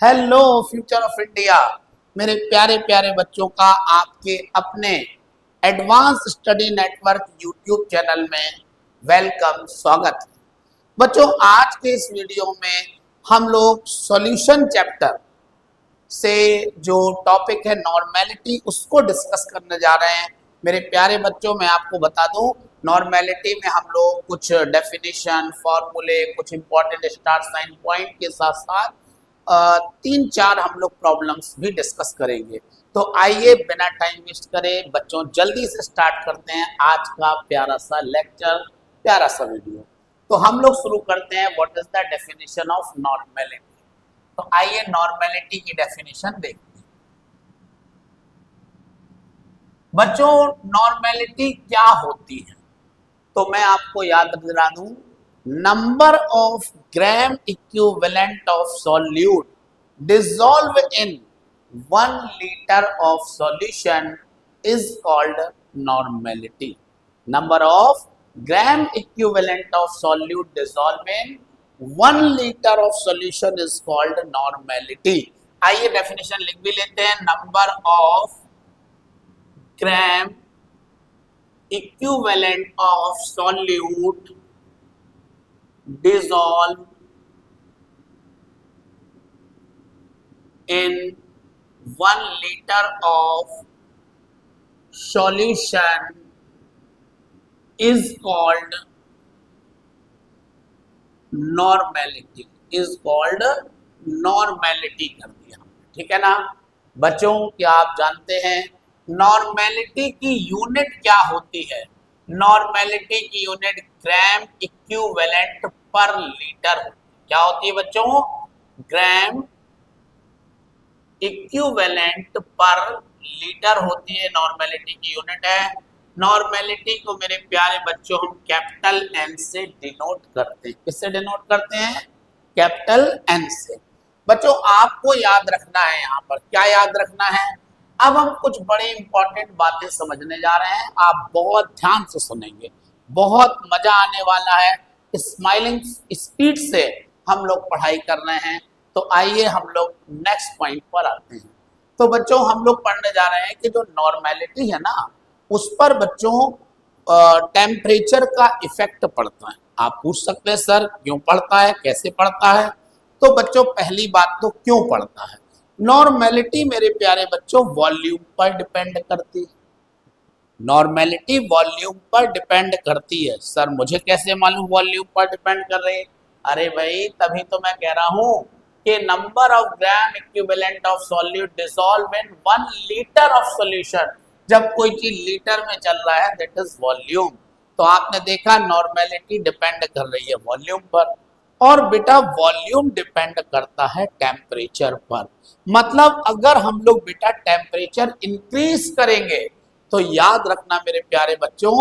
Hello future of India. मेरे प्यारे प्यारे बच्चों का आपके अपने advance study network YouTube channel में वेलकम, स्वागत। बच्चों, आज के इस वीडियो में हम लोग सॉल्यूशन चैप्टर से जो टॉपिक है नॉर्मेलिटी, उसको डिस्कस करने जा रहे हैं। मेरे प्यारे बच्चों, मैं आपको बता दूं, नॉर्मेलिटी में हम लोग कुछ डेफिनेशन, फॉर्मूले, कुछ इंपॉर्टेंट स्टार साइन पॉइंट के साथ साथ तीन चार हम लोग प्रॉब्लम्स भी डिस्कस करेंगे। तो आइए बिना टाइम वेस्ट करे बच्चों जल्दी से स्टार्ट करते हैं आज का प्यारा सा लेक्चर, प्यारा सा वीडियो। तो हम लोग शुरू करते हैं, what is the definition of normality. तो आइए नॉर्मेलिटी की डेफिनेशन देखते हैं। बच्चों, नॉर्मेलिटी क्या होती है? तो मैं आपको याद दिला दूं, number of gram equivalent of solute dissolved in 1 liter of solution is called normality. Number of gram equivalent of solute dissolved in 1 liter of solution is called normality. आइए डेफिनेशन लिख भी लेते हैं। Number of gram equivalent of solute dissolved in 1 liter of solution is called normality, is called normality कर दिया, ठीक है ना बच्चों? क्या आप जानते हैं नॉर्मेलिटी की यूनिट क्या होती है? नॉर्मेलिटी की यूनिट ग्राम इक्विवेलेंट पर लीटर क्या होती है बच्चों? ग्राम इक्विवेलेंट पर लीटर होती है, नॉर्मेलिटी की यूनिट है। नॉर्मेलिटी को मेरे प्यारे बच्चों हम कैपिटल एन से डिनोट करते हैं। किससे डिनोट करते हैं? कैपिटल एन से। बच्चों आपको याद रखना है, यहाँ पर क्या याद रखना है? अब हम कुछ बड़ी इंपॉर्टेंट बातें समझने जा रहे हैं, आप बहुत ध्यान से सुनेंगे, बहुत मजा आने वाला है। स्माइलिंग स्पीड से हम लोग पढ़ाई कर रहे हैं। तो आइए हम लोग नेक्स्ट पॉइंट पर आते हैं। तो बच्चों हम लोग पढ़ने जा रहे हैं कि जो नॉर्मेलिटी है ना, उस पर बच्चों टेम्परेचर का इफेक्ट पड़ता है। आप पूछ सकते हैं सर क्यों पड़ता है, कैसे पड़ता है? तो बच्चों पहली बात तो क्यों पड़ता है? नॉर्मेलिटी मेरे प्यारे बच्चों वॉल्यूम पर डिपेंड करती है। नॉर्मेलिटी वॉल्यूम पर डिपेंड करती है। सर मुझे कैसे मालूम वॉल्यूम पर डिपेंड कर रही है? अरे भाई तभी तो मैं कह रहा हूं कि number of gram equivalent of solute dissolve in 1 litre of solution, जब कोई चीज लीटर में चल रहा है दैट इज वॉल्यूम। तो आपने देखा नॉर्मेलिटी डिपेंड कर रही है वॉल्यूम पर। और बेटा वॉल्यूम डिपेंड करता है टेम्परेचर पर। मतलब अगर हम लोग बेटा टेम्परेचर इंक्रीज करेंगे तो याद रखना मेरे प्यारे बच्चों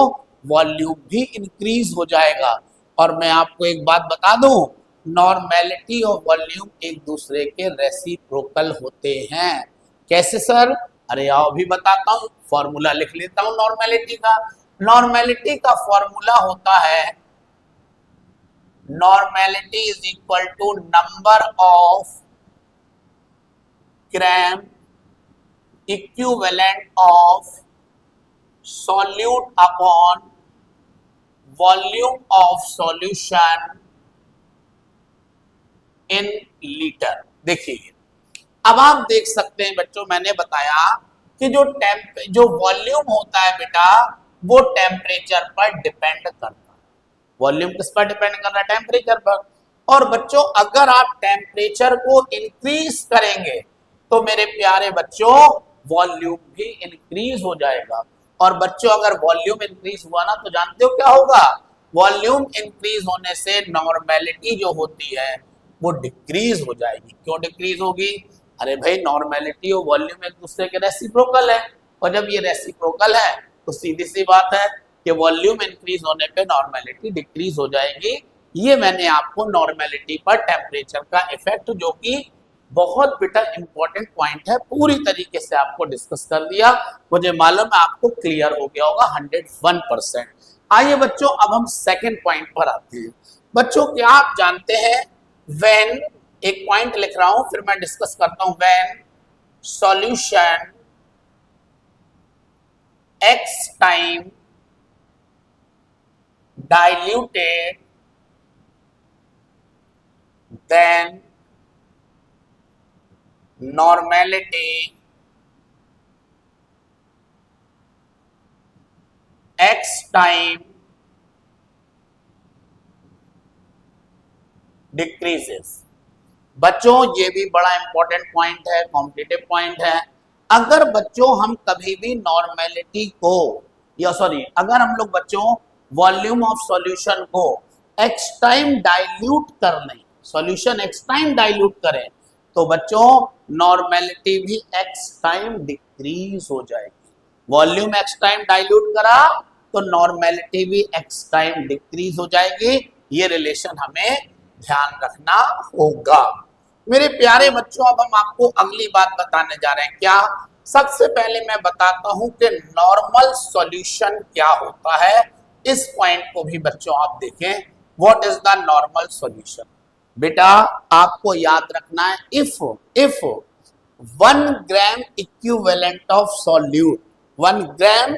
वॉल्यूम भी इंक्रीज हो जाएगा। और मैं आपको एक बात बता दूं, नॉर्मेलिटी और वॉल्यूम एक दूसरे के रेसिप्रोकल होते हैं। कैसे सर? अरे आओ भी बताता हूं, फॉर्मूला लिख लेता हूं नॉर्मेलिटी का। नॉर्मेलिटी का फॉर्मूला होता है normality is equal to number of gram equivalent of solute upon volume of solution in liter। देखिए अब आप देख सकते हैं बच्चों, मैंने बताया कि जो वॉल्यूम होता है बेटा वो टेम्परेचर पर डिपेंड करता है। वॉल्यूम किस पर डिपेंड कर रहा है? टेम्परेचर पर। और बच्चों अगर आप टेम्परेचर को इंक्रीज करेंगे तो मेरे प्यारे बच्चों वॉल्यूम भी इंक्रीज हो जाएगा। और बच्चों अगर वॉल्यूम इंक्रीज हुआ ना तो जानते हो क्या होगा? वॉल्यूम इंक्रीज होने से नॉर्मेलिटी जो होती है वो डिक्रीज हो जाएगी। क्यों डिक्रीज होगी? अरे भाई नॉर्मेलिटी और वॉल्यूम एक दूसरे के रेसिप्रोकल है, और जब ये रेसिप्रोकल है तो सीधी सी बात है कि वॉल्यूम इंक्रीज होने पे नॉर्मेलिटी डिक्रीज हो जाएगी। ये मैंने आपको नॉर्मेलिटी पर टेम्परेचर का इफेक्ट, जो कि बहुत बेटा इंपॉर्टेंट पॉइंट है, पूरी तरीके से आपको डिस्कस कर दिया। मुझे मालूम है आपको क्लियर हो गया होगा 101%। आइए बच्चों अब हम सेकंड पॉइंट पर आते हैं। बच्चों क्या आप जानते हैं व्हेन एक पॉइंट लिख रहा हूं फिर मैं डिस्कस करता हूं। When solution x time diluted then normality x time decreases। बच्चों ये भी बड़ा इंपॉर्टेंट पॉइंट है, कॉम्पिटिटिव पॉइंट है। अगर बच्चों हम कभी भी नॉर्मेलिटी को या सॉरी अगर हम लोग बच्चों वॉल्यूम ऑफ सॉल्यूशन को एक्स टाइम डाइल्यूट कर लें, सॉल्यूशन एक्स टाइम डाइल्यूट करें तो बच्चों नॉर्मेलिटी भी एक्स टाइम डिक्रीज हो जाएगी। वॉल्यूम एक्स टाइम डाइल्यूट करा तो नॉर्मेलिटी भी एक्स टाइम डिक्रीज हो जाएगी। ये रिलेशन हमें ध्यान रखना होगा। मेरे प्यारे बच्चों अब हम आपको अगली बात बताने जा रहे हैं। क्या? सबसे पहले मैं बताता हूं कि नॉर्मल सॉल्यूशन क्या होता है। इस पॉइंट को भी बच्चों आप देखें, what is the normal solution. बेटा आपको याद रखना है, if 1 gram equivalent of solute 1 gram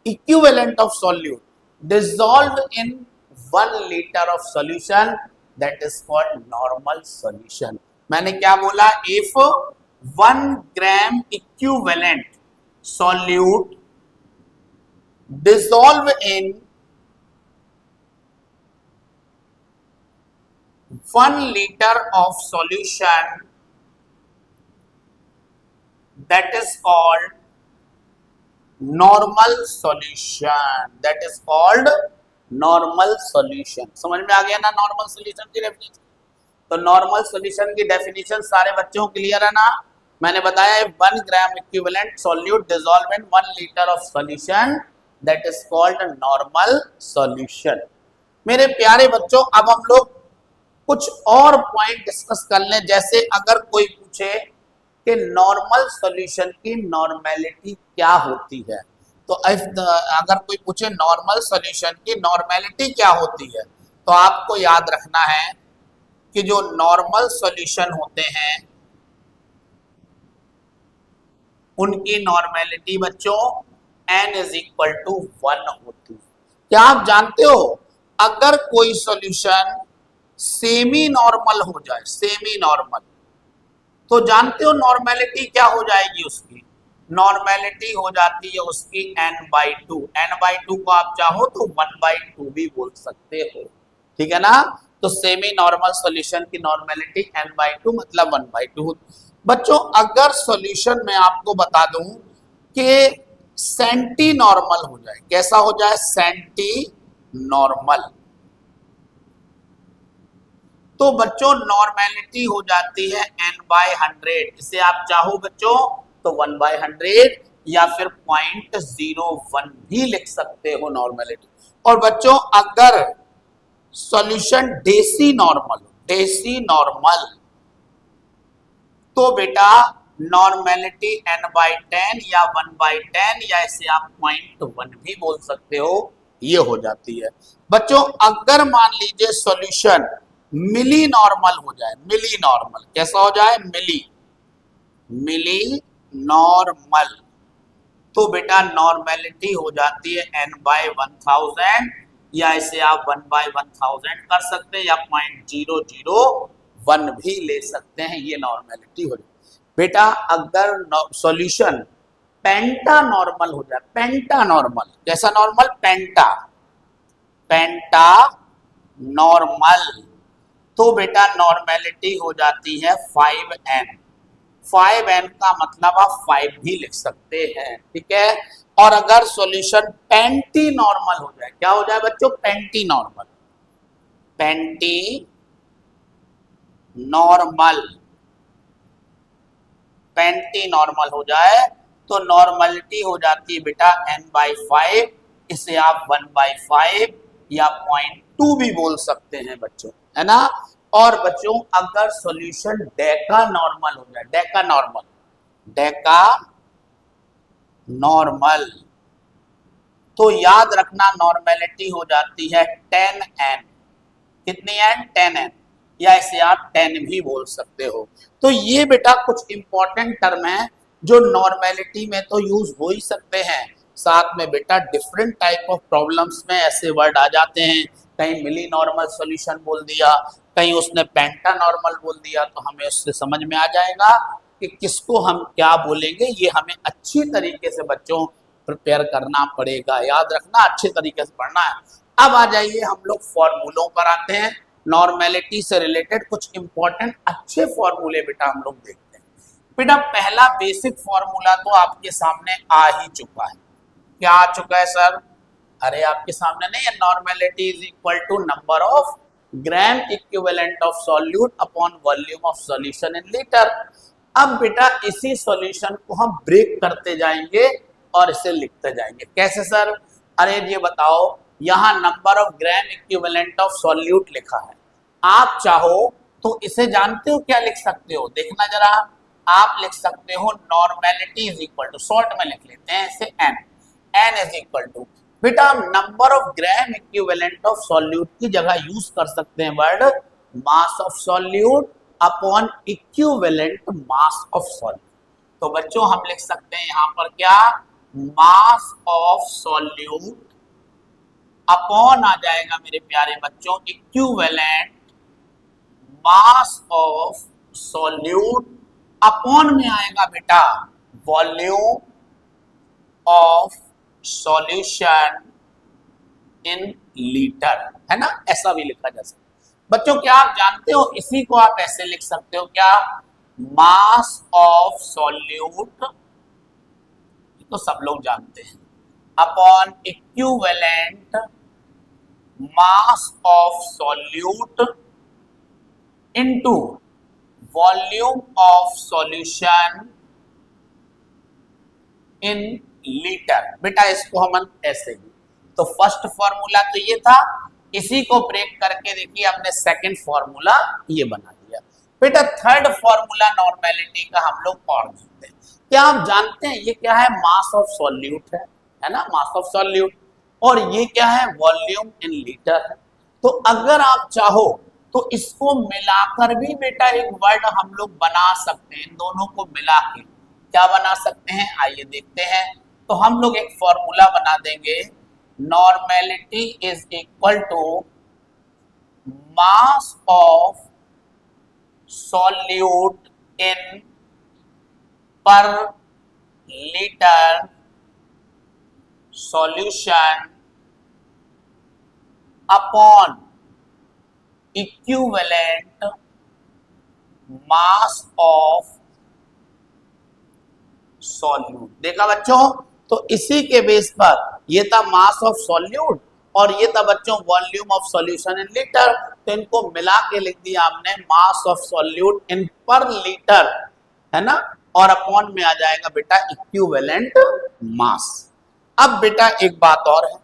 equivalent of solute dissolve in 1 litre of solution that is called normal solution. मैंने क्या बोला? If 1 gram equivalent solute dissolve in 1 liter of solution that is called normal solution, that is called normal solution। समझ में आ गया ना normal solution की definition? तो normal solution की डेफिनेशन सारे बच्चों को क्लियर है ना? मैंने बताया 1 gram equivalent solute dissolve in 1 litre of solution that is called normal solution. मेरे प्यारे बच्चों अब हम लोग कुछ और पॉइंट डिस्कस कर लें। जैसे अगर कोई पूछे कि नॉर्मल सॉल्यूशन की नॉर्मेलिटी क्या होती है, तो अगर कोई पूछे नॉर्मल सॉल्यूशन की नॉर्मेलिटी क्या होती है तो आपको याद रखना है कि जो नॉर्मल सॉल्यूशन होते हैं उनकी नॉर्मेलिटी बच्चों n इज इक्वल टू 1 होती है। क्या आप जानते हो अगर कोई सॉल्यूशन सेमी नॉर्मल हो जाए, सेमी नॉर्मल, तो जानते हो नॉर्मेलिटी क्या हो जाएगी? उसकी नॉर्मेलिटी हो जाती है उसकी n/2। n/2 को आप चाहो तो 1/2 भी बोल सकते हो, ठीक है ना? तो सेमी नॉर्मल सॉल्यूशन की नॉर्मेलिटी n/2 मतलब 1/2। बच्चों अगर सॉल्यूशन में आपको बता दूं कि सेंटी नॉर्मल हो जाए, कैसा हो जाए? सेंटी नॉर्मल, तो बच्चों नॉर्मेलिटी हो जाती है n/100। इसे आप चाहो बच्चों तो 1/100 या फिर 0.01 भी लिख सकते हो नॉर्मेलिटी। और बच्चों अगर सॉल्यूशन डेसी नॉर्मल तो बेटा नॉर्मेलिटी n/10 या 1/10 या इसे आप 0.1 भी बोल सकते हो, ये हो जाती है। बच्चों अगर मान लीजिए सॉल्यूशन मिली नॉर्मल हो जाए, मिली नॉर्मल कैसा हो जाए? मिली नॉर्मल, तो बेटा नॉर्मेलिटी हो जाती है n/1000 या इसे आप 1/1000 कर सकते हैं या 0.001 भी ले सकते हैं, ये नॉर्मेलिटी हो जाए। बेटा अगर सॉल्यूशन पेंटा नॉर्मल हो जाए, पेंटा नॉर्मल, कैसा नॉर्मल? पेंटा नॉर्मल, तो बेटा नॉर्मेलिटी हो जाती है 5n। 5n का मतलब आप 5 भी लिख सकते हैं, ठीक है? और अगर सॉल्यूशन पेंटी नॉर्मल हो जाए, क्या हो जाए बच्चों? पेंटी नॉर्मल, पेंटी नॉर्मल हो जाए तो नॉर्मलिटी हो जाती है बेटा n/5। इसे आप 1/5 या 0.2 भी बोल सकते हैं बच्चों, है ना? और बच्चों अगर सॉल्यूशन डेका नॉर्मल हो जाए, डेका नॉर्मल, तो याद रखना नॉर्मेलिटी हो जाती है 10n। कितनी n? 10n। या इसे आप 10 भी बोल सकते हो। तो ये बेटा कुछ इंपॉर्टेंट टर्म है जो नॉर्मेलिटी में तो यूज हो ही सकते हैं, साथ में बेटा डिफरेंट टाइप ऑफ प्रॉब्लम्स में ऐसे वर्ड आ जाते हैं। कहीं मिली नॉर्मल सॉल्यूशन बोल दिया, कहीं उसने पेंटा नॉर्मल बोल दिया, तो हमें उससे समझ में आ जाएगा कि किसको हम क्या बोलेंगे। ये हमें अच्छी तरीके से बच्चों प्रिपेयर करना पड़ेगा, याद रखना, अच्छे तरीके से पढ़ना है। अब आ जाइए हम लोग फॉर्मूलों पर आते हैं। नॉर्मेलिटी से रिलेटेड कुछ इंपॉर्टेंट अच्छे फॉर्मूले बेटा हम लोग देखते हैं। बेटा पहला बेसिक फॉर्मूला तो आपके सामने आ ही चुका है। क्या आ चुका है सर? अरे आपके सामने नहीं है, normality is equal to number of gram equivalent of solute upon volume of solution in litre. अब बेटा इसी सॉल्यूशन को हम ब्रेक करते जाएंगे और इसे लिखते जाएंगे। कैसे सर? अरे ये बताओ, यहाँ number of gram equivalent of solute लिखा है, आप चाहो तो इसे जानते हो क्या लिख सकते हो, देखना जरा। आप लिख सकते हो normality is equal to, short में लिख लेते हैं इसे, एन इज इक्वल टू, बेटा हम number of gram equivalent of solute की जगह यूज कर सकते हैं word mass of solute upon equivalent mass of solute. तो बच्चों हम लिख सकते हैं यहां पर क्या, मास ऑफ सॉल्यूट अपॉन आ जाएगा मेरे प्यारे बच्चों equivalent mass of solute, upon में आएगा बेटा volume of solution in litre, है ना, ऐसा भी लिखा जा सकता है। बच्चों क्या आप जानते हो इसी को आप ऐसे लिख सकते हो क्या, मास ऑफ सॉल्यूट, तो सब लोग जानते हैं, upon equivalent mass of solute into volume of solution in litre. बेटा इसको हम ऐसे ही, तो फर्स्ट फॉर्मूला तो ये था, इसी को ब्रेक करके देखिए अपने सेकंड फॉर्मूला ये बना दिया। बेटा थर्ड फॉर्मूला नॉर्मेलिटी का हम लोग और जानते हैं। क्या आप जानते हैं ये क्या है, मास ऑफ सॉल्यूट है ना, मास ऑफ सॉल्यूट, और ये क्या है, वॉल्यूम इन लीटर है। तो अगर आप चाहो तो इसको मिलाकर भी बेटा एक वर्ड हम लोग बना सकते हैं, इन दोनों को मिला के क्या बना सकते हैं, आइए देखते हैं। तो हम लोग एक फॉर्मूला बना देंगे, normality is equal to mass of solute in per litre solution upon equivalent mass of solute. देखा बच्चों, तो इसी के बेस पर ये था मास ऑफ सॉल्यूट और ये था बच्चों volume of solution in litre, तो इनको मिला के लिख दिया हमने मास of solute in per litre, है ना, और अपॉन में आ जाएगा बेटा इक्विवेलेंट मास। अब बेटा एक बात और है,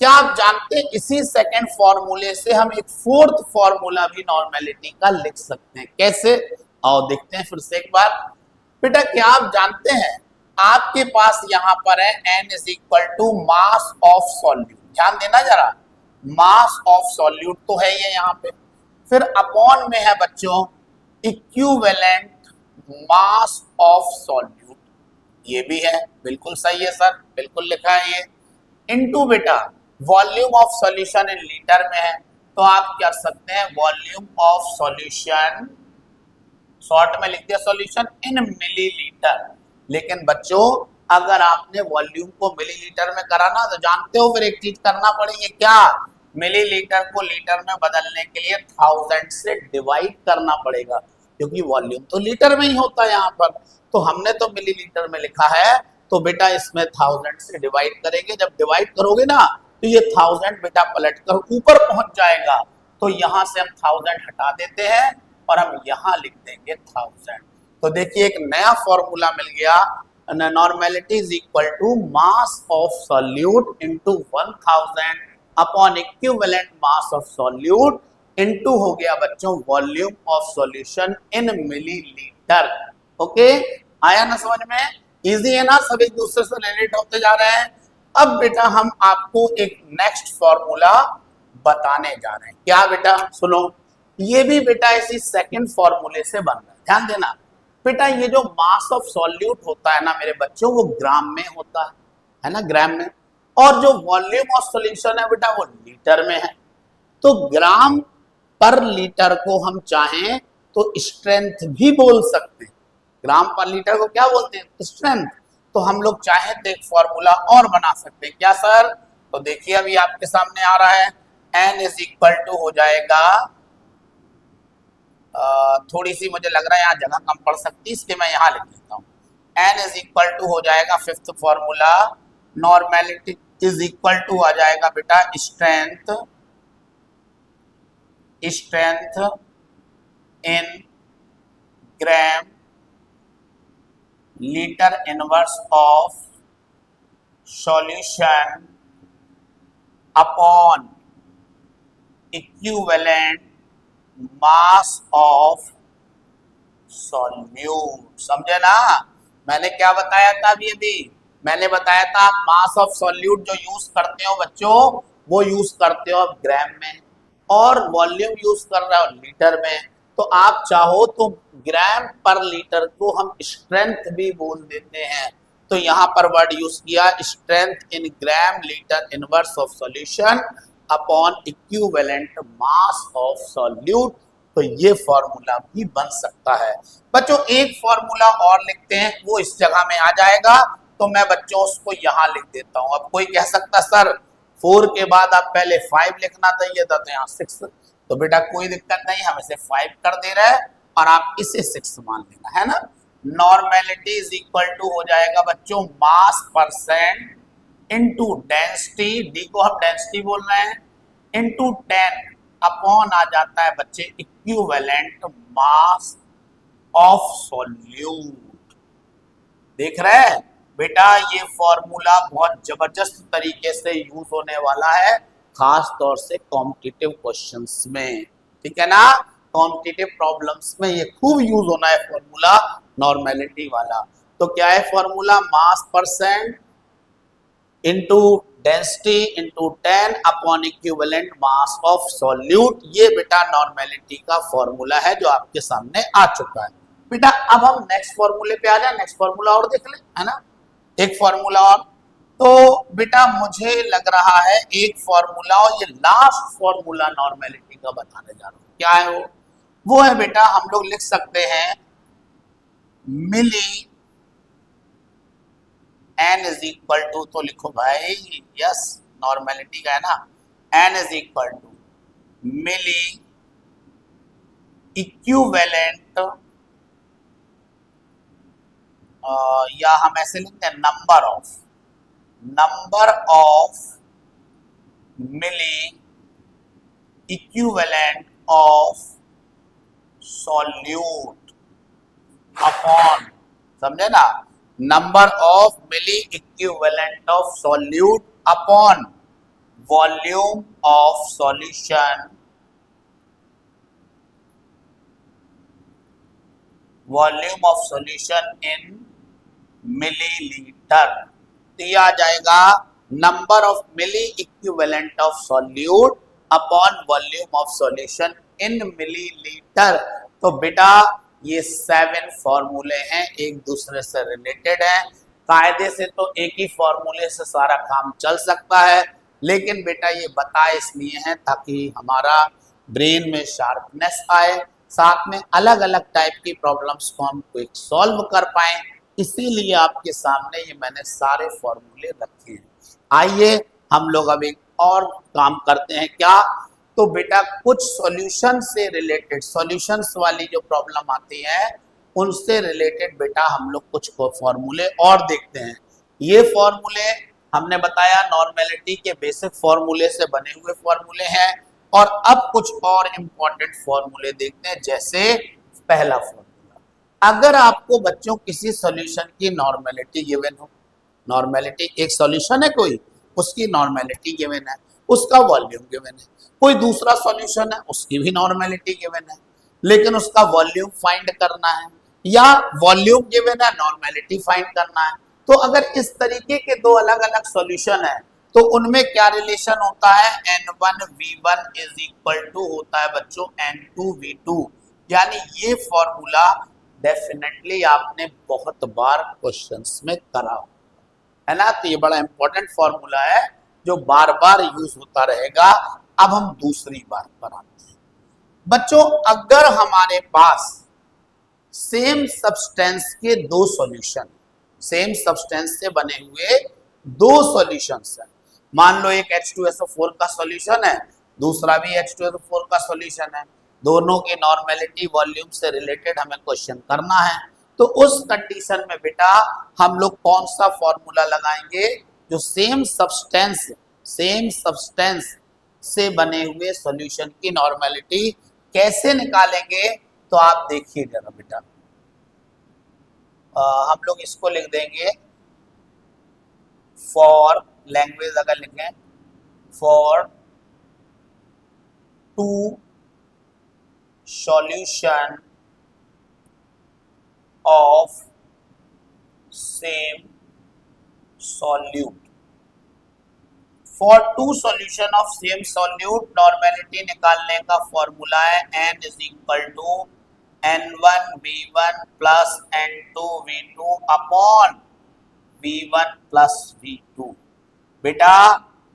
क्या आप जानते हैं इसी सेकंड फॉर्मूले से हम एक फोर्थ फॉर्मूला भी नॉर्मेलिटी का लिख सकते हैं। कैसे, आओ देखते हैं फिर से एक बार। बेटा क्या आप जानते हैं आपके पास यहां पर है n is equal to mass of solute, ध्यान देना जरा, मास ऑफ सॉल्यूट तो है ये यहाँ पे, फिर अपॉन में है बच्चों इक्विवेलेंट मास ऑफ सॉल्यूट, ये भी है, बिल्कुल सही है सर, बिल्कुल लिखा है ये, इनटू बेटा volume of solution in litre में है, तो आप कर सकते हैं वॉल्यूम ऑफ सॉल्यूशन, शॉर्ट में लिख दिया सॉल्यूशन इन मिलीलीटर। लेकिन बच्चों अगर आपने वॉल्यूम को मिलीलीटर में कराना तो जानते हो फिर एक चीज करना पड़ेगी, क्या, मिलीलीटर को लीटर में बदलने के लिए 1000 से डिवाइड करना पड़ेगा, क्योंकि वॉल्यूम तो लीटर में ही होता है यहाँ पर, तो हमने तो मिलीलीटर में लिखा है, तो बेटा इसमें 1000 से डिवाइड करेंगे, जब डिवाइड करोगे ना तो ये 1000 बेटा पलट कर ऊपर पहुंच जाएगा, तो यहां से हम 1000 हटा देते हैं और हम यहां लिख देंगे 1000। तो देखिए एक नया फॉर्मूला मिल गया, normality is equal to mass of solute into 1000 upon equivalent mass of solute into हो गया बच्चों volume of solution in millilitre. Okay, आया ना समझ में, इजी है ना, सब एक दूसरे से रिलेट होते जा रहे हैं। अब बेटा हम आपको एक नेक्स्ट फॉर्मूला बताने जा रहे हैं, क्या बेटा सुनो, ये भी बेटा इसी सेकंड फॉर्मूले से बन रहा है। ध्यान देना बेटा, ये जो मास ऑफ सॉल्यूट होता है ना मेरे बच्चों, वो ग्राम में होता है ना, ग्राम में। और जो वॉल्यूम ऑफ सॉल्यूशन है बेटा वो लीटर में है। तो ग्राम पर लीटर को हम चाहें तो स्ट्रेंथ भी बोल सकते हैं। ग्राम पर लीटर को क्या बोलते हैं? स्ट्रेंथ। तो हम लोग चाहें तो एक फॉर्मूला और बना सकते हैं। क्या सर? तो देखिए अभी आपके सामने आ रहा है, n इज इक्वल टू हो जाएगा, थोड़ी सी मुझे लग रहा है यहाँ जगह कम पड़ सकती है, इसलिए मैं यहाँ लिख देता हूँ। n इज इक्वल टू हो जाएगा, fifth formula, normality is equal to आ जाएगा बेटा strength, strength in gram litre inverse of solution upon equivalent mass of solute. समझे ना? मैंने क्या बताया था अभी मैंने बताया था मास ऑफ सॉल्यूट जो यूज करते हो बच्चों, वो यूज करते हो ग्राम में, और वॉल्यूम यूज कर रहे हो लीटर में। तो आप चाहो तो ग्राम पर लीटर को हम स्ट्रेंथ भी बोल देते हैं। तो यहाँ पर वर्ड यूज किया strength in gram litre inverse of solution upon equivalent mass of solute. तो ये फॉर्मूला भी बन सकता है बच्चों। एक फॉर्मूला और लिखते हैं, वो इस जगह में आ जाएगा, तो मैं बच्चों उसको यहाँ लिख देता हूँ। अब कोई कह सकता सर 4 के बाद आप पहले 5 लिखना चाहिए था, तो यहाँ 6। तो बेटा कोई दिक्कत नहीं, हम इसे 5 कर दे रहे हैं और आप इसे 6 मान लेना, है ना। नॉर्मेलिटी इज इक्वल टू हो जाएगा बच्चों मास परसेंट इनटू डेंसिटी, डी को हम डेंसिटी बोल रहे हैं, इनटू 10 अपॉन आ जाता है बच्चे इक्विवेलेंट मास ऑफ सॉल्यूट। देख रहे हैं बेटा, ये फॉर्मूला बहुत जबरदस्त तरीके से यूज होने वाला है, खास तौर से कॉम्पिटिटिव क्वेश्चंस में, ठीक है ना। कॉम्पिटिटिव प्रॉब्लम्स में ये खूब यूज होना है फॉर्मूला नॉर्मेलिटी वाला। तो क्या है formula? Mass percent into density into 10 upon equivalent mass of solute. ये बेटा नॉर्मेलिटी का फॉर्मूला है जो आपके सामने आ चुका है। बेटा अब हम नेक्स्ट फॉर्मूले पे आ जाए, नेक्स्ट फॉर्मूला और देख ले, है ना, एक फॉर्मूला और। तो बेटा मुझे लग रहा है एक फॉर्मूला और ये लास्ट फॉर्मूला नॉर्मेलिटी का बताने जा रहा हूं। क्या है वो है बेटा, हम लोग लिख सकते हैं milli n is equal to, तो लिखो भाई, यस नॉर्मेलिटी का है ना, n is equal to milli equivalent, या हम ऐसे लिखते हैं number of milli equivalent of solute upon, समझे ना, number of milli equivalent of solute upon volume of solution, volume of solution in millilitre. तो ये आ जाएगा number of milli equivalent of solute upon volume of solution in millilitre. तो बेटा ये 7 फॉर्मूले हैं, एक दूसरे से रिलेटेड हैं। कायदे से तो एक ही फॉर्मूले से सारा काम चल सकता है, लेकिन बेटा ये बता इसलिए हैं ताकि हमारा ब्रेन में शार्पनेस आए, साथ में अलग अलग टाइप की प्रॉब्लम्स को हम क्विक सॉल्व कर पाए, इसीलिए आपके सामने ये मैंने सारे फॉर्मूले रखे हैं। आइए हम लोग अब एक और काम करते हैं। क्या? तो बेटा कुछ सॉल्यूशन से रिलेटेड, सॉल्यूशंस वाली जो प्रॉब्लम आती है उनसे रिलेटेड बेटा हम लोग कुछ फॉर्मूले और देखते हैं। ये फॉर्मूले हमने बताया नॉर्मेलिटी के बेसिक फॉर्मूले से बने हुए फॉर्मूले हैं, और अब कुछ और इंपॉर्टेंट फॉर्मूले देखते हैं। जैसे पहला फॉर्मूला, अगर आपको बच्चों किसी सॉल्यूशन की नॉर्मेलिटी गिवन हो, नॉर्मेलिटी एक सॉल्यूशन है कोई, उसकी नॉर्मेलिटी गिवन है, उसका वॉल्यूम गिवन है, कोई दूसरा सॉल्यूशन है उसकी भी नॉर्मेलिटी गिवन है, लेकिन उसका वॉल्यूम फाइंड करना है, या वॉल्यूम गिवन है नॉर्मेलिटी फाइंड करना है। तो अगर इस तरीके के दो अलग अलग सॉल्यूशन है तो उनमें क्या रिलेशन होता है, N1V1 इज इक्वल टू होता है बच्चों N2V2। यानी ये फॉर्मूला डेफिनेटली आपने बहुत बार क्वेश्चंस में करा है ना। तो ये बड़ा इंपॉर्टेंट फॉर्मूला है जो बार बार यूज होता रहेगा। अब हम दूसरी बात पर आते हैं बच्चों। अगर हमारे पास सेम सब्सटेंस के दो सॉल्यूशन, सेम सब्सटेंस से बने हुए दो सॉल्यूशंस है, मान लो एक H2SO4 का सॉल्यूशन है, दूसरा भी H2SO4 का सॉल्यूशन है, दोनों की नॉर्मेलिटी वॉल्यूम से रिलेटेड हमें क्वेश्चन करना है। तो उस कंडीशन में बेटा हम लोग कौन सा फॉर्मूला लगाएंगे, जो सेम सब्सटेंस से बने हुए सॉल्यूशन की नॉर्मेलिटी कैसे निकालेंगे। तो आप देखिए जरा बेटा, हम लोग इसको लिख देंगे फॉर लैंग्वेज, अगर लिखें for two solution of same solute, for two solution of same solute normality निकालने का फॉर्मूला है n is equal to N1V1 plus N2V2 upon V1 plus V2। बेटा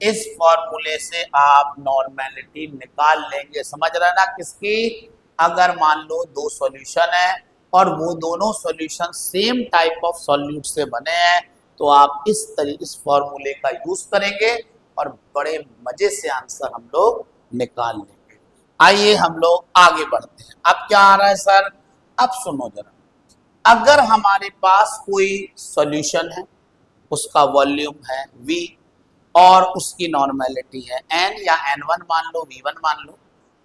इस फॉर्मूले से आप नॉर्मेलिटी निकाल लेंगे, समझ रहे ना किसकी। अगर मान लो दो सॉल्यूशन है और वो दोनों solution same type of solute से बने हैं, तो आप इस फॉर्मूले का यूज करेंगे और बड़े मजे से आंसर हम लोग निकाल लेंगे। आइए हम लोग आगे बढ़ते हैं। अब क्या आ रहा है सर, अब सुनो जरा, अगर हमारे पास कोई सॉल्यूशन है, उसका वॉल्यूम है V और उसकी नॉर्मेलिटी है N या N1 मान लो, V1 मान लो,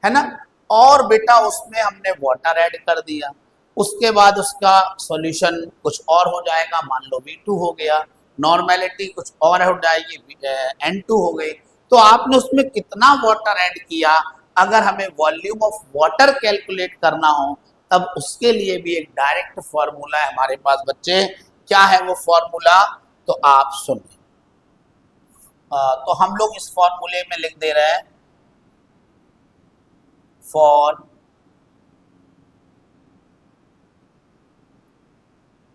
है ना, और बेटा उसमें हमने वाटर ऐड कर दिया, उसके बाद उसका सॉल्यूशन कुछ और हो जाएगा, मान लो V2 हो गया, नॉर्मेलिटी कुछ और हो जाएगी, N2 हो गई। तो आपने उसमें कितना वाटर ऐड किया, अगर हमें वॉल्यूम ऑफ वाटर कैलकुलेट करना हो तब उसके लिए भी एक डायरेक्ट फॉर्मूला है हमारे पास बच्चे। क्या है वो फॉर्मूला, तो आप सुनिए। तो हम लोग इस फॉर्मूले में लिख दे रहे हैं for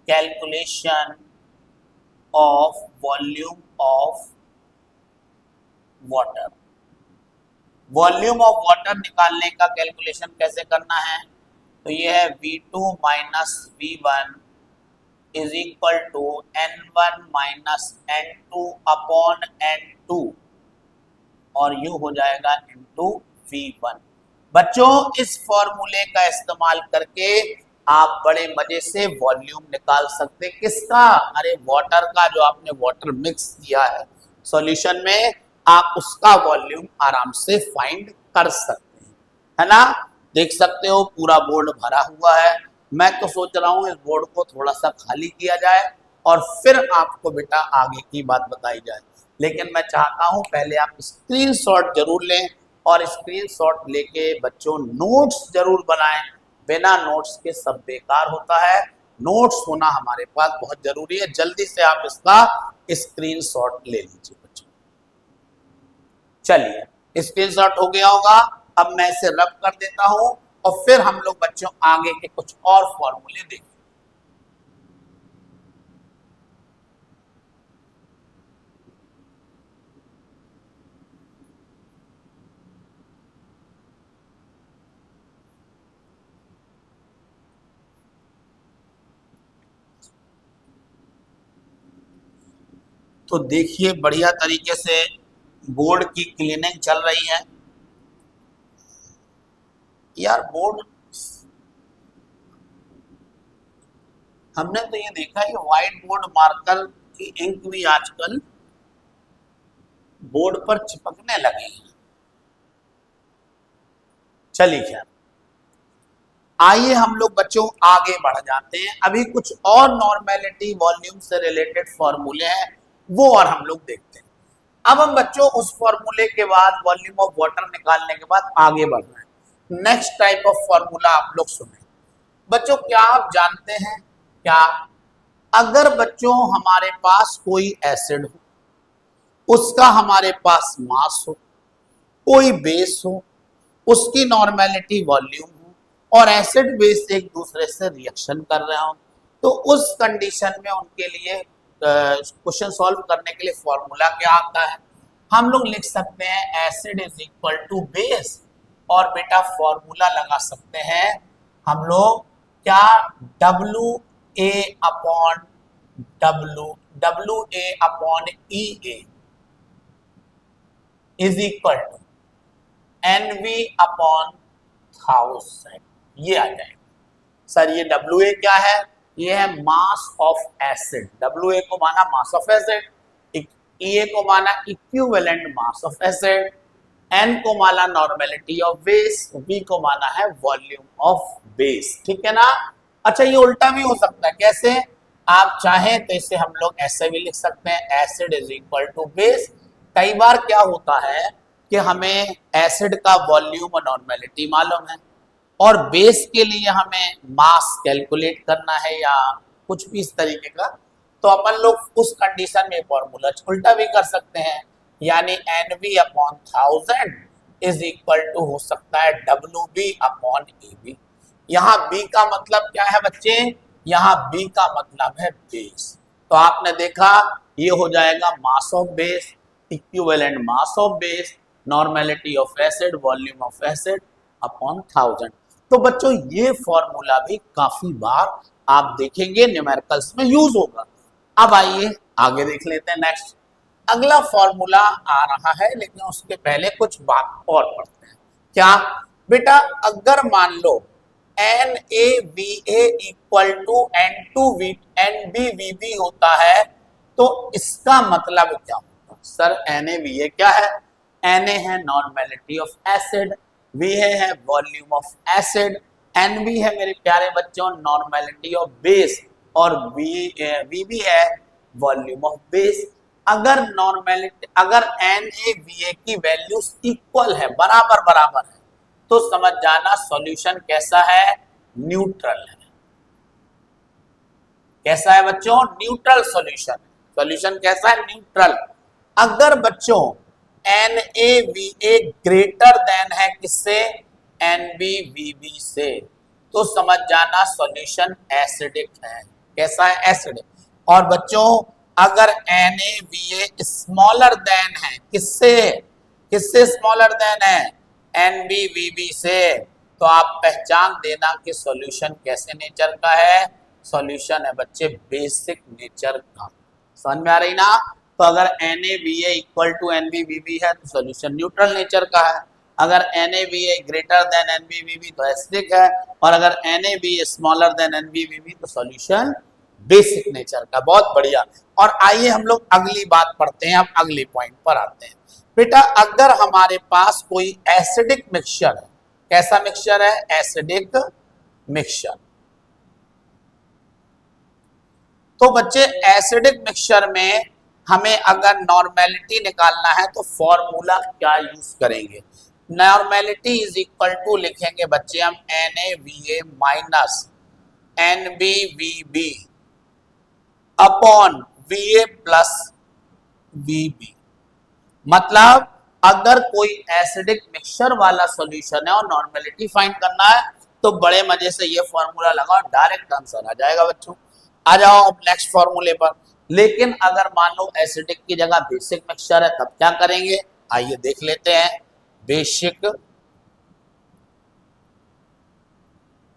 calculation of volume of water. Volume of water निकालने का कैलकुलेशन कैसे करना है, तो ये है V2 minus V1 is equal to N1 minus N2 upon N2 और यू हो जाएगा इंटू V1। बच्चों इस फॉर्मूले का इस्तेमाल करके आप बड़े मजे से वॉल्यूम निकाल सकते हैं। किसका, अरे वाटर का, जो आपने वाटर मिक्स किया है सॉल्यूशन में, आप उसका वॉल्यूम आराम से फाइंड कर सकते हैं, है ना। देख सकते हो पूरा बोर्ड भरा हुआ है। मैं तो सोच रहा हूँ इस बोर्ड को थोड़ा सा खाली किया जाए और फिर आपको बेटा आगे की बात बताई जाए, लेकिन मैं चाहता हूँ पहले आप स्क्रीनशॉट जरूर लें और स्क्रीनशॉट लेके बच्चों नोट्स जरूर बनाएं। बिना नोट्स के सब बेकार होता है, नोट्स होना हमारे पास बहुत जरूरी है। जल्दी से आप इसका स्क्रीनशॉट ले लीजिए बच्चों। चलिए स्क्रीनशॉट हो गया होगा, अब मैं इसे रब कर देता हूं और फिर हम लोग बच्चों आगे के कुछ और फॉर्मूले देखें। तो देखिए बढ़िया तरीके से बोर्ड की क्लीनिंग चल रही है यार। बोर्ड हमने तो ये देखा है व्हाइट बोर्ड मार्कर की इंक भी आजकल बोर्ड पर चिपकने लगे हैं। चलिए खैर, आइए हम लोग बच्चों आगे बढ़ जाते हैं। अभी कुछ और नॉर्मेलिटी वॉल्यूम से रिलेटेड फॉर्मूले हैं, वो और हम लोग देखते हैं। अब हम बच्चों उस फॉर्मूले के बाद वॉल्यूम ऑफ वाटर निकालने के बाद आगे बढ़ रहे हैं। नेक्स्ट टाइप ऑफ फॉर्मूला आप लोग सुने बच्चों। क्या आप जानते हैं, क्या अगर बच्चों हमारे पास कोई एसिड हो उसका हमारे पास मास हो, कोई बेस हो, उसकी नॉर्मेलिटी वॉल्यूम हो और एसिड बेस एक दूसरे से रिएक्शन कर रहे हो, तो उस कंडीशन में उनके लिए क्वेश्चन सॉल्व करने के लिए फॉर्मूला क्या आता है, हम लोग लिख सकते हैं acid is equal to base, और बेटा फॉर्मूला लगा सकते हैं हम लोग क्या, W A upon E A is equal to NV upon 1000, ये आ जाएगा। सर ये WA क्या है, ये है मास ऑफ एसिड, WA को माना मास ऑफ एसिड, EA को माना equivalent mass of acid, N को माना नॉर्मेलिटी ऑफ बेस, V को माना है वॉल्यूम ऑफ बेस, ठीक है ना। अच्छा ये उल्टा भी हो सकता है, कैसे, आप चाहें तो इसे हम लोग ऐसे भी लिख सकते हैं acid is equal to base. कई बार क्या होता है कि हमें एसिड का वॉल्यूम और नॉर्मेलिटी मालूम है और बेस के लिए हमें मास कैलकुलेट करना है या कुछ भी इस तरीके का, तो अपन लोग उस कंडीशन में फॉर्मूला उल्टा भी कर सकते हैं, यानी NV upon 1000 is equal to हो सकता है WB अपॉन AB। यहाँ B का मतलब क्या है बच्चे, यहाँ B का मतलब है बेस, तो आपने देखा ये हो जाएगा mass of base, equivalent mass of base, normality of acid, volume of acid upon 1000। तो बच्चों ये फॉर्मूला भी काफी बार आप देखेंगे न्यूमेरिकल्स में यूज होगा। अब आइए आगे देख लेते हैं नेक्स्ट, अगला फॉर्मूला आ रहा है, लेकिन उसके पहले कुछ बात और पढ़ते हैं। क्या बेटा, अगर मान लो NaVA इक्वल टू NbVB होता है तो इसका मतलब क्या होता है, सर NaVA क्या है, Na है नॉर्मेलिटी ऑफ एसिड, Va है वॉल्यूम ऑफ एसिड, Nb है मेरे प्यारे बच्चों नॉर्मेलिटी ऑफ बेस, और Vb है वॉल्यूम ऑफ बेस। अगर नॉर्मेलिटी, अगर NaVA की वैल्यूज इक्वल है, बराबर बराबर है, तो समझ जाना सॉल्यूशन कैसा है, न्यूट्रल है। कैसा है बच्चों, न्यूट्रल सॉल्यूशन। सॉल्यूशन कैसा है, न्यूट्रल। अगर बच्चों NaVA ग्रेटर देन है किससे, NbVB से, तो समझ जाना सॉल्यूशन एसिडिक है। कैसा है, एसिडिक। और बच्चों अगर NaVA स्मॉलर देन है किससे, किससे स्मॉलर देन है, NbVB से, तो आप पहचान देना कि सॉल्यूशन कैसे नेचर का है, सॉल्यूशन है बच्चे बेसिक नेचर का। समझ में आ रही ना। तो अगर NaVA इक्वल टू NbVB है तो सॉल्यूशन न्यूट्रल नेचर का है, अगर NaVA ग्रेटर देन NbVB तो एसिडिक है, और अगर NaVA स्मॉलर देन NbVB तो सॉल्यूशन बेसिक नेचर का। बहुत बढ़िया। और आइए हम लोग अगली बात पढ़ते हैं, अब अगली पॉइंट पर आते हैं। बेटा अगर हमारे पास कोई एसिडिक मिक्सचर है, कैसा मिक्सचर है, एसिडिक मिक्सचर, तो बच्चे एसिडिक मिक्सचर में हमें अगर नॉर्मेलिटी निकालना है तो फॉर्मूला क्या यूज करेंगे, नॉर्मेलिटी इज इक्वल टू लिखेंगे बच्चे हम NaVA minus NbVB upon Va plus Vb। मतलब अगर कोई एसिडिक मिक्सचर वाला सॉल्यूशन है और नॉर्मेलिटी फाइंड करना है तो बड़े मजे से ये फॉर्मूला लगाओ, डायरेक्ट आंसर आ जाएगा बच्चों। आ जाओ अब नेक्स्ट फॉर्मूले पर। लेकिन अगर मान लो एसिडिक की जगह बेसिक मिक्सचर है तब क्या करेंगे, आइए देख लेते हैं।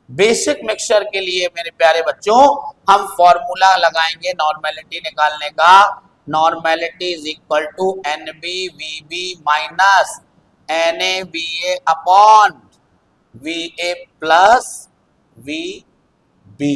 बेसिक मिक्सचर के लिए मेरे प्यारे बच्चों हम फॉर्मूला लगाएंगे नॉर्मेलिटी निकालने का, normality is equal to NbVB minus NaVA upon Va plus Vb।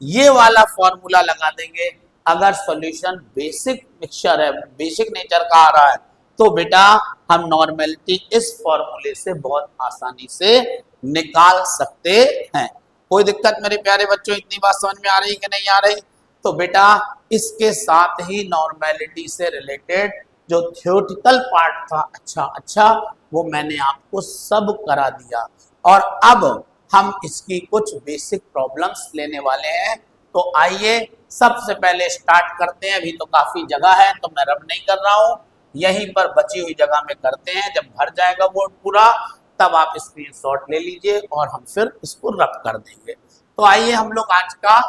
ये वाला फॉर्मूला लगा देंगे। अगर सॉल्यूशन बेसिक मिक्सचर है, बेसिक नेचर का आ रहा है, तो बेटा हम नॉर्मेलिटी इस फॉर्मूले से बहुत आसानी से निकाल सकते हैं। कोई दिक्कत मेरे प्यारे बच्चों, इतनी बात समझ में आ रही कि नहीं आ रही। तो बेटा इसके साथ ही नॉर्मेलिटी से रिलेटेड जो थ्योरेटिकल पार्ट था, अच्छा वो मैंने आपको सब करा दिया, और अब हम इसकी कुछ बेसिक प्रॉब्लम्स लेने वाले हैं। तो आइए सबसे पहले स्टार्ट करते हैं, अभी तो काफी जगह है तो मैं रब नहीं कर रहा हूं, यहीं पर बची हुई जगह में करते हैं। जब भर जाएगा बोर्ड पूरा तब आप स्क्रीनशॉट ले लीजिए और हम फिर इसको रब कर देंगे। तो आइए हम लोग आज का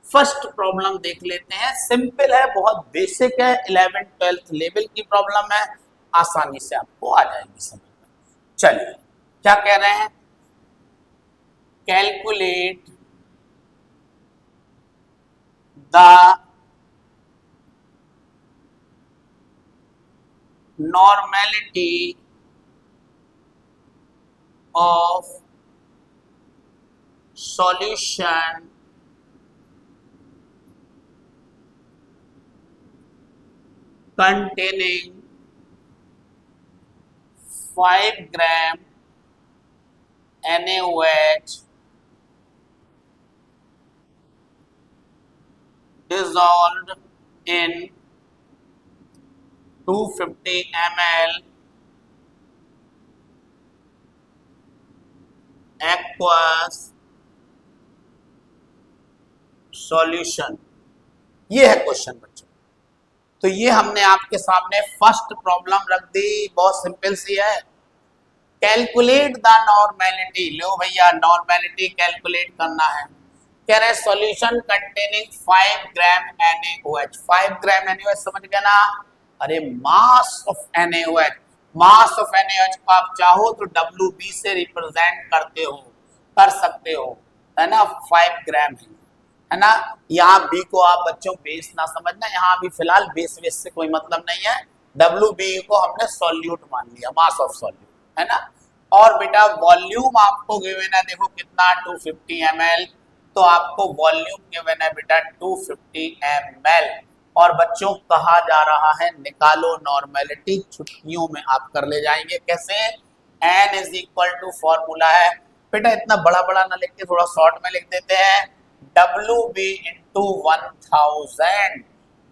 फर्स्ट प्रॉब्लम देख लेते हैं। सिंपल है, बहुत बेसिक है, 11th-12th लेवल की प्रॉब्लम है, आसानी से आपको आ जाएगी समझ में। चलिए क्या कह रहे हैं, calculate the normality of solution containing 5 gram NaOH dissolved in 250 ml aqueous solution। ये है क्वेश्चन बच्चों। तो ये हमने आपके सामने फर्स्ट प्रॉब्लम रख दी, बहुत सिंपल सी है। कैलकुलेट द नॉर्मेलिटी, लो भैया नॉर्मेलिटी कैलकुलेट करना है। कह रहे सॉल्यूशन कंटेनिंग 5 ग्राम NaOH। 5 ग्राम NaOH समझ गया ना, अरे मास of NaOH, mass of NaOH को आप चाहो तो WB से रिप्रेजेंट करते हो, कर सकते हो, है ना। 5 ग्राम है ना। यहाँ बी को आप बच्चों बेस ना समझना, यहाँ भी फिलहाल बेस वेस से कोई मतलब नहीं है। WB को हमने सॉल्यूट मान लिया, मास ऑफ सॉल्यूट, है ना। और बेटा वॉल्यूम आपको गिवन है, देखो कितना 250 ml, तो आपको वॉल्यूम गिवन है बेटा 250 ml। और बच्चों कहा जा रहा है निकालो नॉर्मेलिटी, छुट्टियों में आप कर ले जाएंगे कैसे, n is equal to formula है बेटा, इतना बड़ा बड़ा ना लिख के थोड़ा शॉर्ट में लिख देते हैं, WB into 1000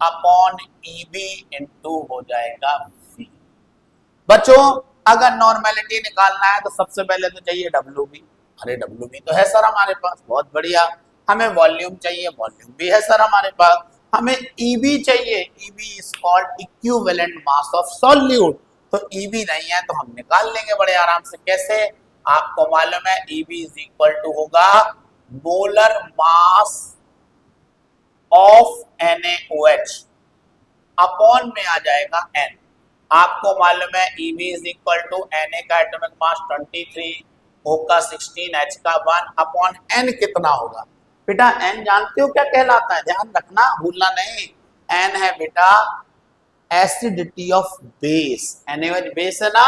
upon EB into हो जाएगा V। बच्चों अगर नॉर्मेलिटी निकालना है तो सबसे पहले तो चाहिए WB। अरे WB तो है सर हमारे पास, बहुत बढ़िया। हमें वॉल्यूम चाहिए, वॉल्यूम भी है सर हमारे पास। हमें EB चाहिए, EB is called equivalent mass of solute. तो EB नहीं है तो हम निकाल लेंगे बड़े आराम से। कैसे, आपको मालूम है EB इज इक्वल टू होगा molar mass of NaOH, upon में आ जाएगा N। आपको मालूम है EB is equal to Na का एटॉमिक मास 23, O का 16, H का 1 अपॉन N कितना होगा बेटा, N जानते हो क्या कहलाता है, ध्यान रखना भूलना नहीं। N है बेटा acidity of base, NaOH base है ना,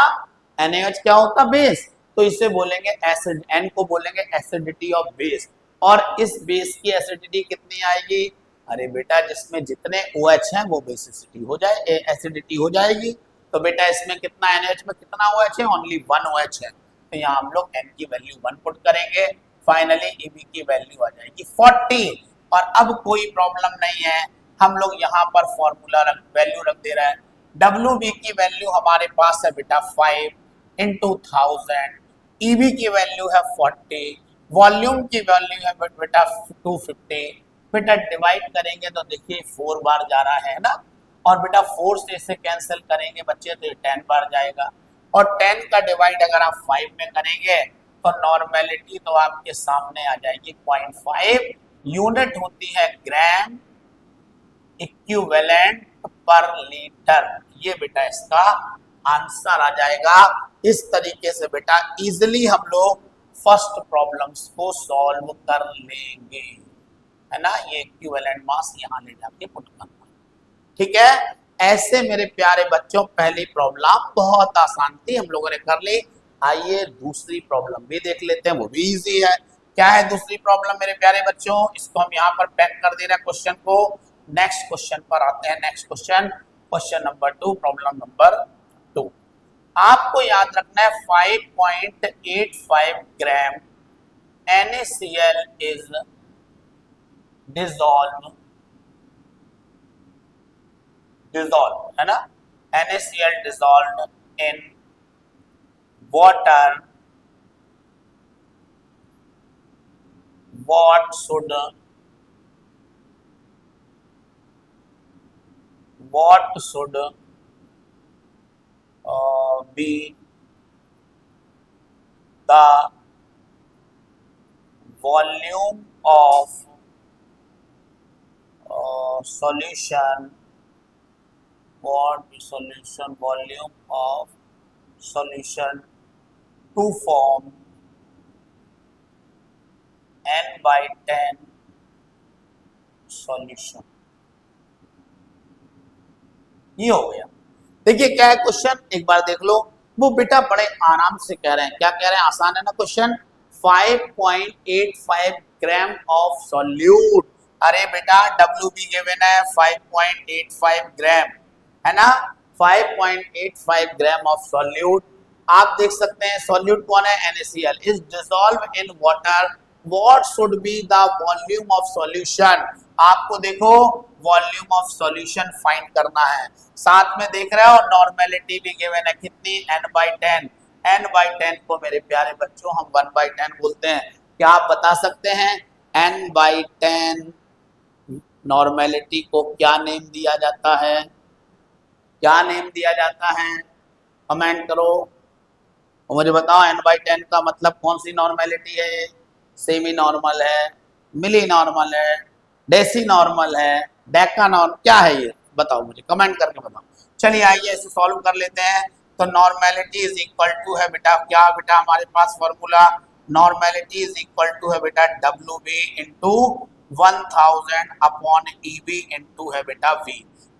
NaOH क्या होता है बेस, तो इसे बोलेंगे एसिड, N को बोलेंगे एसिडिटी ऑफ बेस। और इस बेस की एसिडिटी कितनी आएगी, अरे बेटा जिसमें जितने OH हैं वो बेसिसिटी हो जाए, एसिडिटी हो जाएगी। तो बेटा इसमें कितना NaOH में कितना OH है, ओनली 1 OH है, तो यहाँ हम लोग N की वैल्यू 1 पुट करेंगे, फाइनली EB की वैल्यू आ जाएगी 40। और अब कोई प्रॉब्लम नहीं है, हम लोग यहाँ पर फॉर्मूला वैल्यू रख दे रहे हैं। WB की वैल्यू हमारे पास है बेटा 5 इंटू 1000, EB की वैल्यू है 40, वॉल्यूम की वैल्यू है बेटा 250। बेटा डिवाइड करेंगे तो देखिए 4 बार जा रहा है ना, और बेटा 4 से इसे कैंसिल करेंगे बच्चे तो 10 बार जाएगा, और 10 का डिवाइड अगर आप 5 में करेंगे तो नॉर्मेलिटी तो आपके सामने आ जाएगी 0.5, यूनिट होती है ग्राम इक्विवेलेंट पर लीटर। ये बेटा इसका आंसर आ जाएगा। इस तरीके से बेटा इजिली हम लोग फर्स्ट प्रॉब्लम्स को सॉल्व कर लेंगे, है ना। ये इक्विवेलेंट मास यहाँ ले जाके पुट करना, ठीक है। ऐसे मेरे प्यारे बच्चों पहली प्रॉब्लम बहुत आसान थी, हम लोगों ने कर ली। आइए दूसरी प्रॉब्लम भी देख लेते हैं, वो भी इजी है। क्या है दूसरी प्रॉब्लम मेरे प्यारे बच्चों, इसको हम यहाँ पर पैक कर दे रहे हैं क्वेश्चन को। नेक्स्ट क्वेश्चन पर आते हैं। Next question, question number 2, problem number 2। आपको याद रखना है 5.85 ग्राम NaCl इज डिसॉल्व है ना, NaCl dissolved in water, what should what should be the volume of solution, volume of solution to form n by 10 solution. ये हो गया। देखिए क्या है क्वेश्चन, एक बार देख लो। वो बेटा बड़े आराम से कह रहे हैं, क्या कह रहे हैं, आसान है ना क्वेश्चन। 5.85 gram of solute. अरे बेटा डब्ल्यू बी गिवन है 5.85 ग्राम, है ना। 5.85 ग्राम ऑफ सॉल्यूट। आप देख सकते हैं सॉल्यूट कौन है, NaCl is dissolve in water. What should be the volume of solution. आपको देखो वॉल्यूम ऑफ सॉल्यूशन फाइंड करना है। साथ में देख रहे हो नॉर्मेलिटी भी गिवन है कितनी, n/10। n/10 को मेरे प्यारे बच्चों हम 1/10 बोलते हैं। क्या आप बता सकते हैं n/10 नॉर्मेलिटी को क्या नेम दिया जाता है, क्या नेम दिया जाता है, कमेंट करो और मुझे बताओ। n/10 का मतलब कौन सी नॉर्मेलिटी है, सेमी नॉर्मल है, मिली नॉर्मल है, डेसी नॉर्मल है, डेका नॉर्मल, क्या है ये बताओ मुझे, कमेंट करके बताओ। चलिए आइए इसे सॉल्व कर लेते हैं। तो नॉर्मेलिटी इज इक्वल टू है बेटा क्या, बेटा हमारे पास formula normality is equal to है बेटा WB into 1000 upon EB into है बेटा V।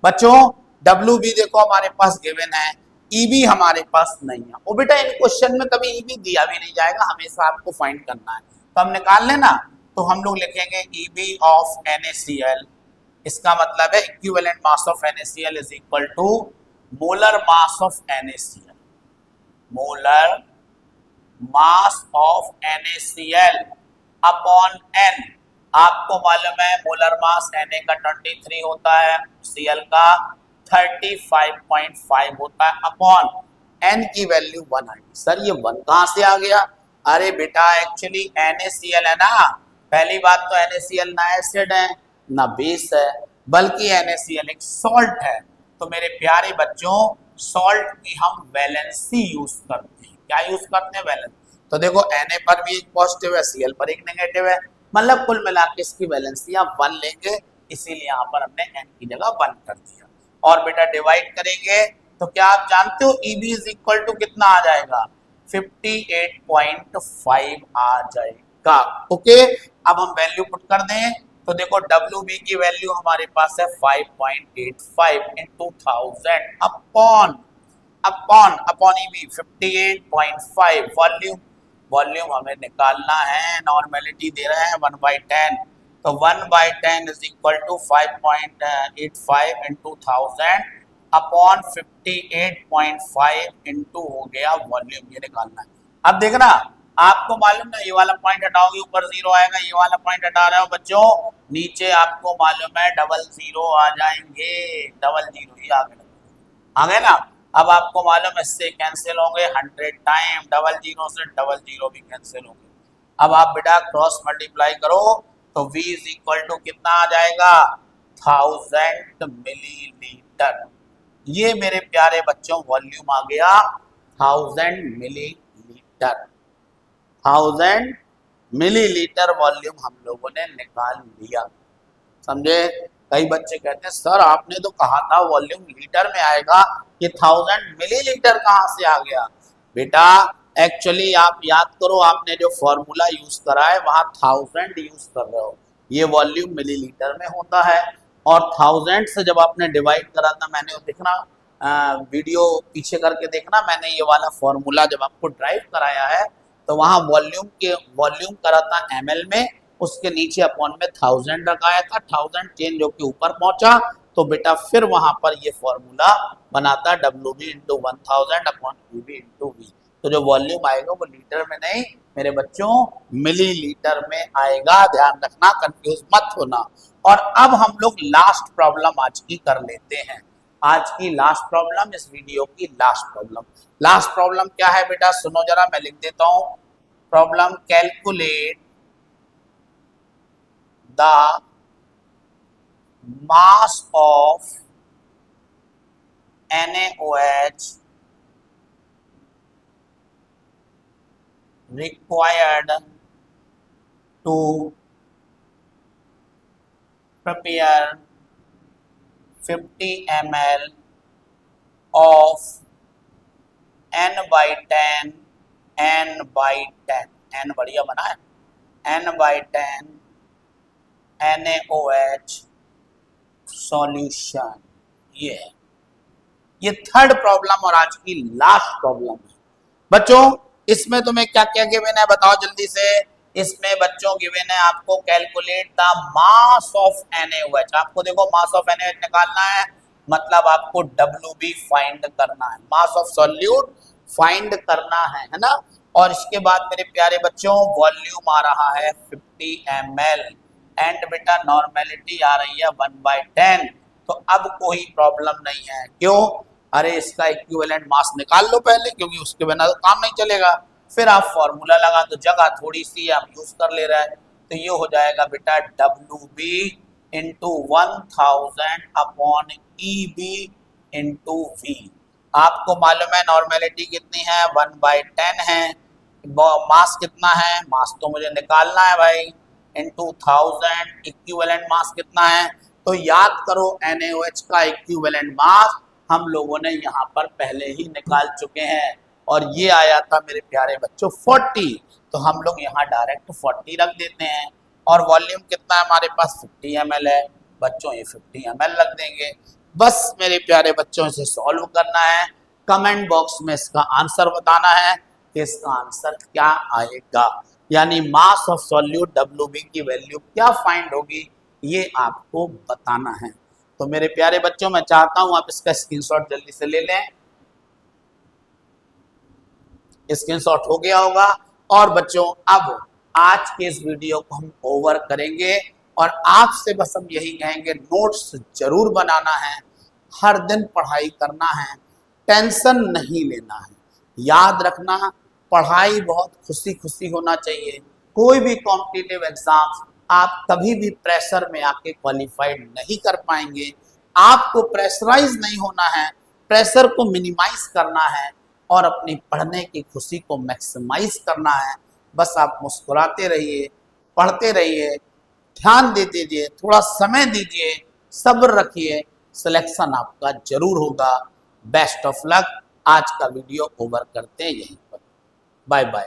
बच्चों WB देखो हमारे पास गिवन है, EB हमारे पास नहीं है। वो बेटा इन क्वेश्चन में कभी EB दिया भी नहीं जाएगा, हमेशा आपको फाइंड करना है। तो हम निकाल लेना, तो हम लोग लिखेंगे EB ऑफ NaCl, इसका मतलब है equivalent mass of NaCl is equal to molar mass of NaCl, molar mass of NaCl upon N। आपको मालूम है मोलर मास Na का 23 होता है, Cl का 35.5 होता है, अपॉन N की वैल्यू 1 आएगी। सर ये 1 कहां से आ गया, अरे बेटा एक्चुअली NaCl है ना, पहली बात तो NaCl ना एसिड है ना बेस है, बल्कि NaCl एक सॉल्ट है। तो मेरे प्यारे बच्चों सॉल्ट की हम वैलेंसी यूज करते हैं, क्या यूज करते हैं, वैलेंस। तो देखो Na पर भी एक पॉजिटिव है, Cl पर एक नेगेटिव है, मतलब कुल मिला के इसकी वैलेंसी आप 1 लेंगे, इसीलिए यहाँ पर हमने N की जगह 1 कर दिया। और बेटा डिवाइड करेंगे तो क्या आप जानते हो EB इज इक्वल टू कितना आ जाएगा, 58.5 आ जाएगा। ओके अब हम वैल्यू पुट कर दें तो देखो WB की वैल्यू हमारे पास है 5.85 into 1000 upon upon upon EB 58.5। Volume हमें निकालना है, नॉर्मेलिटी दे रहे हैं 1/10, तो 1/10 is equal to 5.85 into 1000 upon 58.5 into हो गया वॉल्यूम, ये निकालना है। अब देखना आपको मालूम है ये वाला पॉइंट हटाओगे ऊपर 0 आएगा, ये वाला पॉइंट हटा रहे हो बच्चों नीचे आपको मालूम है 00 आ जाएंगे, 00 ही आ गए ना। अब आपको मालूम है इससे कैंसिल होंगे 100 टाइम, 00 से 00 भी कैंसिल होंगे। अब आप बेटा क्रॉस मल्टीप्लाई करो तो V इज इक्वल टू कितना आ जाएगा 1000 मिलीलीटर। ये मेरे प्यारे बच्चों वॉल्यूम आ गया 1000 मिलीलीटर, 1000 मिलीलीटर वॉल्यूम हम लोगों ने निकाल लिया, समझे। कई बच्चे कहते हैं सर आपने तो कहा था वॉल्यूम लीटर में आएगा, ये 1000 मिलीलीटर कहाँ से आ गया। बेटा एक्चुअली आप याद करो आपने जो फॉर्मूला यूज करा है वहां 1000 यूज कर रहे हो, ये वॉल्यूम मिलीलीटर में होता है। और 1000 से जब आपने डिवाइड करा था, मैंने देखना वीडियो पीछे करके देखना, मैंने ये वाला फॉर्मूला जब आपको ड्राइव कराया है तो वहां वॉल्यूम करा था ml में, उसके नीचे अपॉन में 1000 रखाया था, 1000 चेंज होकर ऊपर पहुंचा तो बेटा फिर वहां पर ये फॉर्मूला बनाता WB into 1000 upon EB into V। तो जो वॉल्यूम आएगा वो लीटर में नहीं मेरे बच्चों मिलीलीटर में आएगा, ध्यान रखना, कंफ्यूज मत होना। और अब हम लोग लास्ट प्रॉब्लम आज की कर लेते हैं, आज की लास्ट प्रॉब्लम, इस वीडियो की लास्ट प्रॉब्लम। लास्ट प्रॉब्लम क्या है बेटा सुनो जरा, मैं लिख देता हूं problem, calculate the mass of NaOH required to prepare 50 ml of n/10 n/10 n बढ़िया बना है n/10 NaOH सॉल्यूशन। ये है, ये थर्ड प्रॉब्लम और आज की लास्ट प्रॉब्लम है बच्चों। इसमें तुम्हें क्या क्या गिवन है बताओ जल्दी से। इसमें बच्चों गिवन है आपको calculate the mass of NaOH। आपको देखो मास ऑफ NaOH निकालना है, मतलब आपको WB फाइंड करना है, मास ऑफ सॉल्यूट फाइंड करना है ना। और इसके बाद मेरे प्यारे बच्चों वॉल्यूम आ रहा है 50 ml एंड बेटा नॉर्मेलिटी आ रही है 1/10। तो अब कोई प्रॉब्लम नहीं है, क्यों? अरे इसका इक्विवेलेंट मास निकाल लो पहले, क्योंकि उसके बिना तो काम नहीं चलेगा। फिर आप फॉर्मूला लगा दो, जगह थोड़ी सी आप यूज कर ले रहा है, तो ये हो जाएगा बेटा WB into 1000 upon EB into V। आपको मालूम है नॉर्मेलिटी कितनी है 1/10 है, मास कितना है, मास तो मुझे निकालना है भाई, इंटू 1000, इक्विवेलेंट मास कितना है। तो याद करो NaOH का इक्विवेलेंट मास हम लोगों ने यहाँ पर पहले ही निकाल चुके हैं और ये आया था मेरे प्यारे बच्चों 40। तो हम लोग यहाँ डायरेक्ट 40 रख देते हैं। और वॉल्यूम कितना है हमारे पास 50 ml है बच्चों, ये 50 ml रख देंगे। बस मेरे प्यारे बच्चों इसे सॉल्व करना है, कमेंट बॉक्स में इसका आंसर बताना है कि इसका आंसर क्या आएगा, यानी मास ऑफ सॉल्यूट WB की वैल्यू क्या फाइंड होगी ये आपको बताना है। तो मेरे प्यारे बच्चों मैं चाहता हूं आप इसका स्क्रीनशॉट जल्दी से ले लें। स्क्रीनशॉट हो गया होगा। और बच्चों अब आज के इस वीडियो को हम ओवर करेंगे और आपसे बस हम यही कहेंगे नोट्स जरूर बनाना है, हर दिन पढ़ाई करना है, टेंशन नहीं लेना है। याद रखना पढ़ाई बहुत खुशी खुशी होना चाहिए। कोई भी कॉम्पिटिटिव एग्जाम आप कभी भी प्रेशर में आके क्वालिफाइड नहीं कर पाएंगे। आपको प्रेशराइज नहीं होना है, प्रेशर को मिनिमाइज करना है और अपनी पढ़ने की खुशी को मैक्सिमाइज करना है। बस आप मुस्कुराते रहिए, पढ़ते रहिए, ध्यान दे दीजिए, थोड़ा समय दीजिए, सब्र रखिए, सिलेक्शन आपका जरूर होगा। Best of luck. आज का वीडियो ओवर करते हैं यहीं पर। Bye bye.